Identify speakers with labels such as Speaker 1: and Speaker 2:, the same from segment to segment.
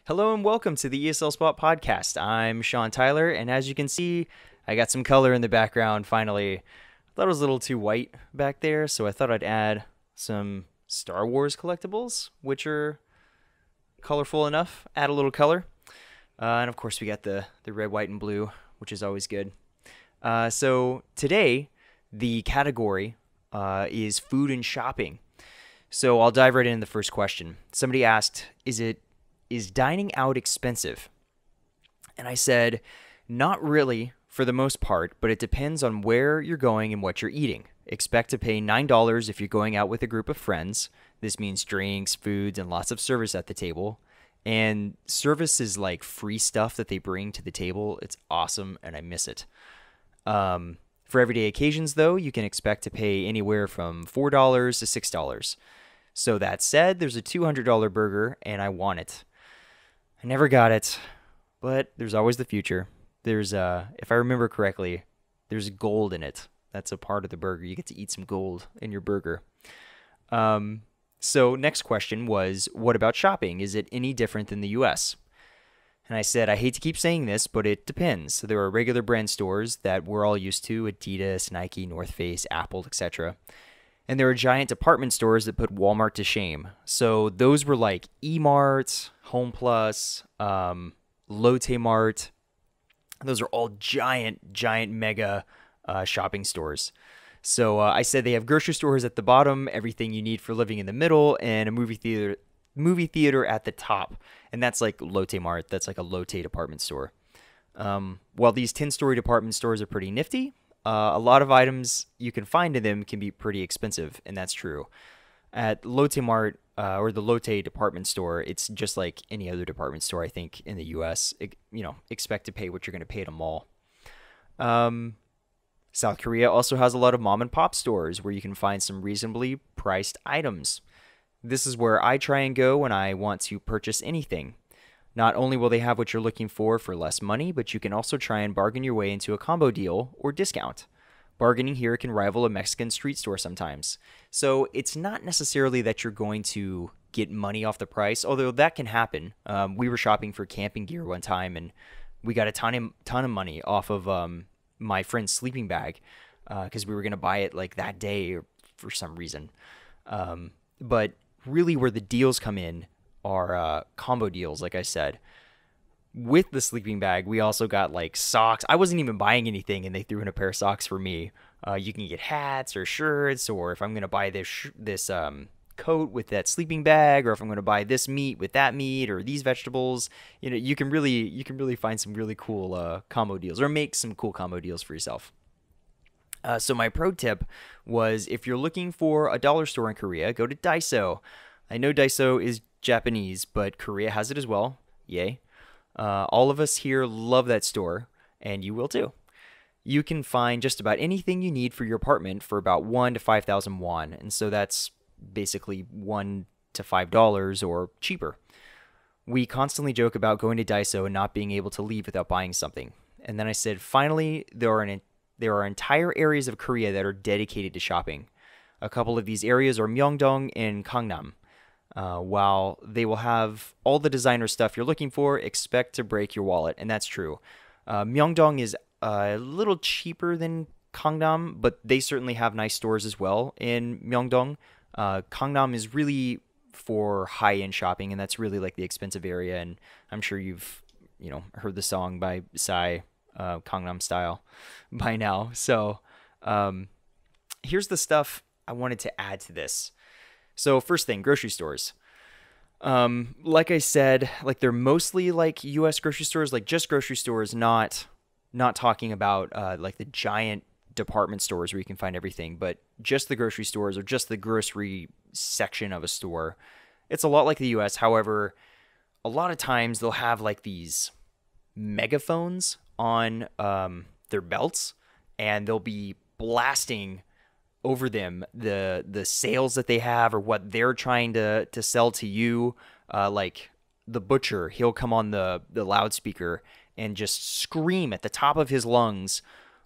Speaker 1: Hello and welcome to the ESL Spot Podcast. I'm Sean Tyler, and as you can see, I got some color in the background finally. I thought it was a little too white back there, so I thought I'd add some Star Wars collectibles, which are colorful enough. Add a little color. And of course, we got the red, white, and blue, which is always good. So today, the category is food and shopping. So I'll dive right into the first question. Somebody asked, is dining out expensive? And I said, not really for the most part, but it depends on where you're going and what you're eating. Expect to pay $9 if you're going out with a group of friends. This means drinks, foods, and lots of service at the table. And service is like free stuff that they bring to the table. It's awesome, and I miss it. For everyday occasions, though, you can expect to pay anywhere from $4 to $6. So that said, there's a $200 burger, and I want it. I never got it, but there's always the future. There's, if I remember correctly, there's gold in it. That's a part of the burger. You get to eat some gold in your burger. So next question was, what about shopping? Is it any different than the US? And I said, I hate to keep saying this, but it depends. So there are regular brand stores that we're all used to, Adidas, Nike, North Face, Apple, etc. And there are giant department stores that put Walmart to shame. So those were like E-Mart, Home Plus, Lotte Mart. Those are all giant mega shopping stores. So I said they have grocery stores at the bottom, everything you need for living in the middle, and a movie theater at the top. And that's like Lotte Mart. That's like a Lotte department store. While these 10-story department stores are pretty nifty, a lot of items you can find in them can be pretty expensive, and that's true. At Lotte Mart or the Lotte department store, it's just like any other department store, I think, in the U.S. Expect to pay what you're going to pay at a mall. South Korea also has a lot of mom-and-pop stores where you can find some reasonably priced items. This is where I try and go when I want to purchase anything. Not only will they have what you're looking for less money, but you can also try and bargain your way into a combo deal or discount. Bargaining here can rival a Mexican street store sometimes. So it's not necessarily that you're going to get money off the price, although that can happen. We were shopping for camping gear one time, and we got a ton of money off of my friend's sleeping bag because we were going to buy it like that day for some reason. But really where the deals come in are combo deals, like I said. With the sleeping bag, we also got like socks. I wasn't even buying anything, and they threw in a pair of socks for me. You can get hats or shirts, or if I'm going to buy this coat with that sleeping bag, or if I'm going to buy this meat with that meat, or these vegetables, you can really find some really cool combo deals, or make some cool combo deals for yourself. So my pro tip was, if you're looking for a dollar store in Korea, go to Daiso. I know Daiso is Japanese, but Korea has it as well. Yay. All of us here love that store, and you will too. You can find just about anything you need for your apartment for about 1 to 5,000 won, and so that's basically $1 to $5 or cheaper. We constantly joke about going to Daiso and not being able to leave without buying something. And then I said, finally, there are entire areas of Korea that are dedicated to shopping. A couple of these areas are Myeongdong and Gangnam. While they will have all the designer stuff you're looking for, expect to break your wallet, and that's true. Myeongdong is a little cheaper than Gangnam, but they certainly have nice stores as well in Myeongdong. Gangnam is really for high-end shopping, and that's really like the expensive area, and I'm sure you've heard the song by Psy, Gangnam Style, by now. So here's the stuff I wanted to add to this. So first thing, grocery stores. Like I said, like they're mostly like U.S. grocery stores, like just grocery stores, not talking about like the giant department stores where you can find everything, but just the grocery stores or just the grocery section of a store. It's a lot like the U.S. However, a lot of times they'll have like these megaphones on their belts, and they'll be blasting over them the sales that they have or what they're trying to sell to you. Like the butcher, he'll come on the loudspeaker and just scream at the top of his lungs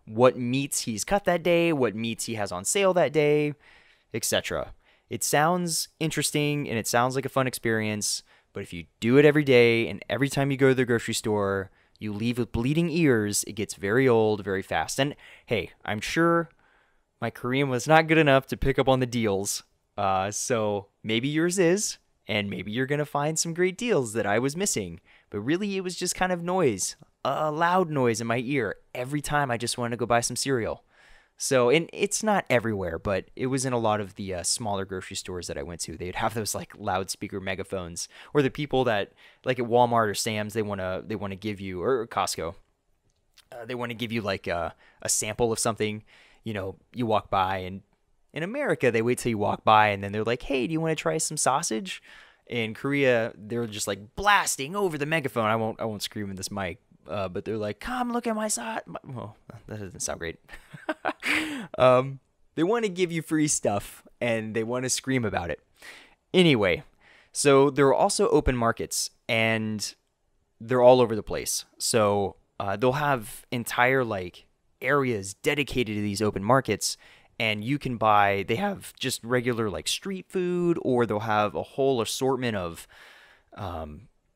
Speaker 1: what meats he's cut that day, what meats he has on sale that day, etc. It sounds interesting and it sounds like a fun experience, But if you do it every day and every time you go to the grocery store, you leave with bleeding ears, it gets very old very fast. And hey, I'm sure my Korean was not good enough to pick up on the deals. So maybe yours is, and maybe you're going to find some great deals that I was missing. But really, it was just kind of noise, a loud noise in my ear every time I just wanted to go buy some cereal. So, and it's not everywhere, but it was in a lot of the smaller grocery stores that I went to. They'd have those like loudspeaker megaphones, or the people that like at Walmart or Sam's, they want to give you, or Costco, they want to give you like a sample of something. You know, you walk by, and in America, they wait till you walk by, and then they're like, "Hey, do you want to try some sausage?" In Korea, they're just like blasting over the megaphone. I won't scream in this mic, but they're like, "Come look at my sausage." Well, that doesn't sound great. They want to give you free stuff, and they want to scream about it. Anyway, so there are also open markets, and they're all over the place. So they'll have entire like areas dedicated to these open markets, and you can buy, they have just regular like street food, or they'll have a whole assortment of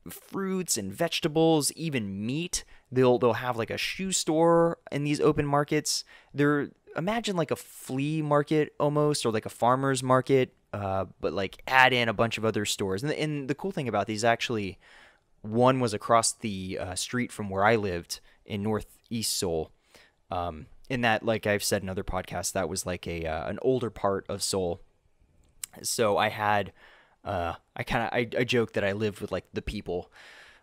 Speaker 1: fruits and vegetables, even meat. They'll have like a shoe store in these open markets. They're, imagine like a flea market almost, or like a farmer's market, but like add in a bunch of other stores. And the cool thing about these, actually, one was across the street from where I lived in northeast Seoul. In that, like I've said in other podcasts, that was like an older part of Seoul. So I had, I joked that I lived with like the people.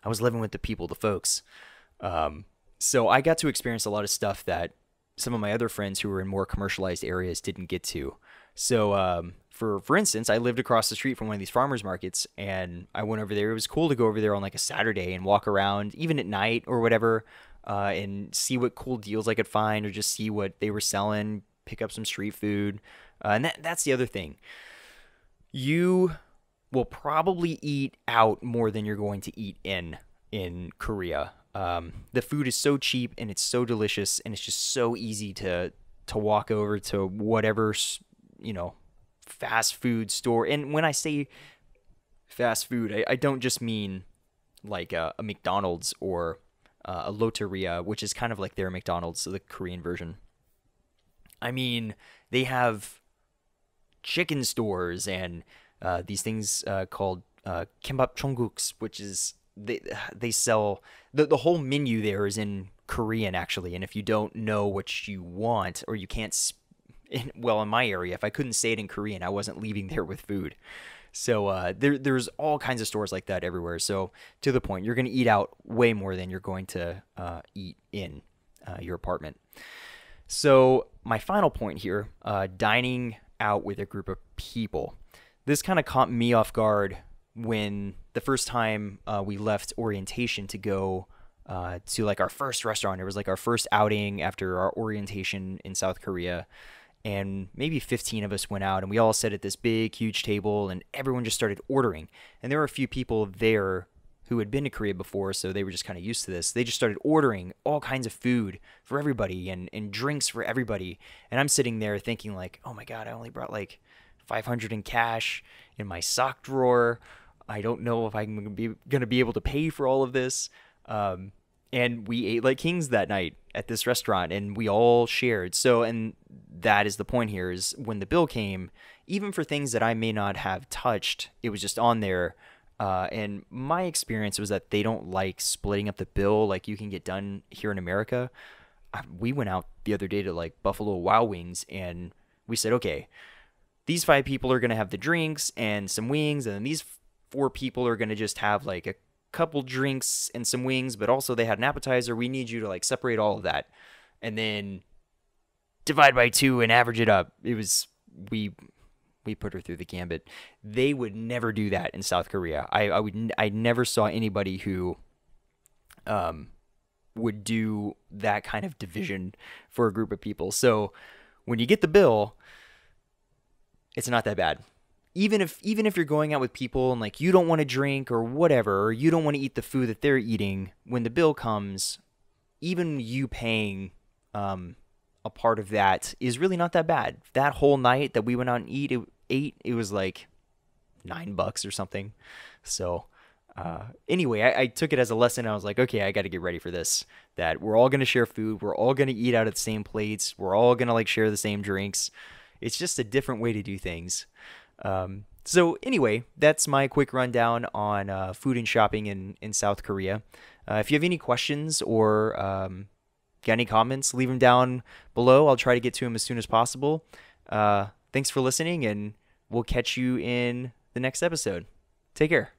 Speaker 1: I was living with the people, the folks. So I got to experience a lot of stuff that some of my other friends who were in more commercialized areas didn't get to. So for instance, I lived across the street from one of these farmers markets, and I went over there. It was cool to go over there on like a Saturday and walk around, even at night or whatever, and see what cool deals I could find, or just see what they were selling, pick up some street food. And that's the other thing. You will probably eat out more than you're going to eat in Korea. The food is so cheap, and it's so delicious, and it's just so easy to walk over to whatever, fast food store. And when I say fast food, I don't just mean like a McDonald's or a Loteria, which is kind of like their McDonald's, so the Korean version. I mean, they have chicken stores and these things called kimbap chongguks, which is they sell the whole menu there is in Korean, actually. And if you don't know what you want, or you can't, in my area, if I couldn't say it in Korean, I wasn't leaving there with food. So there's all kinds of stores like that everywhere. So to the point, you're going to eat out way more than you're going to eat in your apartment. So my final point here, dining out with a group of people. This kind of caught me off guard when the first time we left orientation to go to like our first restaurant. It was like our first outing after our orientation in South Korea. And maybe 15 of us went out, and we all sat at this big, huge table, and everyone just started ordering. And there were a few people there who had been to Korea before, so they were just kind of used to this. They just started ordering all kinds of food for everybody, and drinks for everybody. And I'm sitting there thinking like, oh my God, I only brought like 500 in cash in my sock drawer. I don't know if I'm going to be able to pay for all of this. And we ate like kings that night at this restaurant, and we all shared. So, and that is the point here, is when the bill came, even for things that I may not have touched, it was just on there. And my experience was that they don't like splitting up the bill like you can get done here in America. We went out the other day to like Buffalo Wild Wings, and we said, okay, these 5 people are going to have the drinks and some wings, and then these 4 people are going to just have like a couple drinks and some wings, but also they had an appetizer. We need you to like separate all of that and then divide by 2 and average it up. It was, we put her through the gambit. They would never do that in South Korea. I never saw anybody who would do that kind of division for a group of people. So when you get the bill, it's not that bad. Even if you're going out with people and like you don't want to drink or whatever, or you don't want to eat the food that they're eating, when the bill comes, even you paying a part of that is really not that bad. That whole night that we went out and ate, it was like $9 or something. So Anyway, I took it as a lesson. I was like, okay, I got to get ready for this. That we're all gonna share food. We're all gonna eat out of the same plates. We're all gonna like share the same drinks. It's just a different way to do things. So anyway, that's my quick rundown on food and shopping in South Korea. If you have any questions or got any comments, leave them down below. I'll try to get to them as soon as possible. Thanks for listening, and we'll catch you in the next episode. Take care.